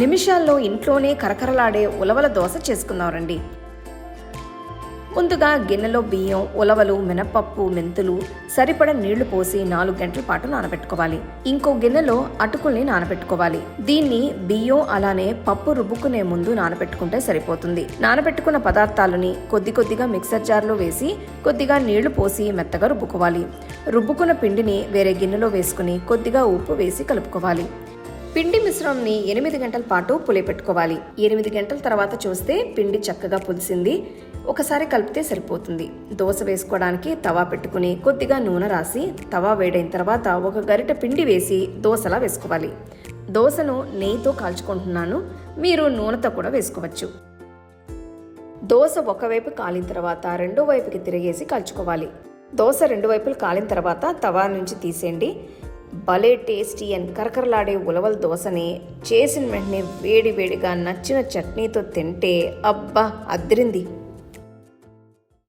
నిమిషాల్లో ఇంట్లోనే కరకరలాడే ఉలవల దోశ చేసుకుందాం రండి. ముందుగా గిన్నెలో బియ్యం, ఉలవలు, మినపప్పు, మెంతులు సరిపడ నీళ్లు పోసి 4 గంటల పాటు నానబెట్టుకోవాలి. ఇంకో గిన్నెలో అటుకుల్ని నానబెట్టుకోవాలి. దీన్ని బియ్యం అలానే పప్పు రుబ్బుకునే ముందు నానబెట్టుకుంటే సరిపోతుంది. నానబెట్టుకున్న పదార్థాలని కొద్ది కొద్దిగా మిక్సర్ జార్లో వేసి కొద్దిగా నీళ్లు పోసి మెత్తగా రుబ్బుకోవాలి. రుబ్బుకున్న పిండిని వేరే గిన్నెలో వేసుకుని కొద్దిగా ఉప్పు వేసి కలుపుకోవాలి. పిండి మిశ్రమంని 8 గంటల పాటు పులియపెట్టుకోవాలి. 8 గంటల తర్వాత చూస్తే పిండి చక్కగా పులిసింది. ఒకసారి కలిపితే సరిపోతుంది. దోశ వేసుకోవడానికి తవా పెట్టుకుని కొద్దిగా నూనె రాసి తవా వేడైన తర్వాత ఒక గరిటె పిండి వేసి దోశలా వేసుకోవాలి. దోశను నెయ్యితో కాల్చుకుంటున్నాను, మీరు నూనెతో కూడా వేసుకోవచ్చు. దోశ ఒకవైపు కాలిన తర్వాత రెండో వైపుకి తిరిగేసి కాల్చుకోవాలి. దోశ 2 వైపులు కాలిన తర్వాత తవా నుంచి తీసేయండి. భలే టేస్టీ అండ్ కరకరలాడే ఉలవల దోశని చేసిన వెంటనే వేడి వేడిగా నచ్చిన చట్నీతో తింటే అబ్బా అద్దిరింది.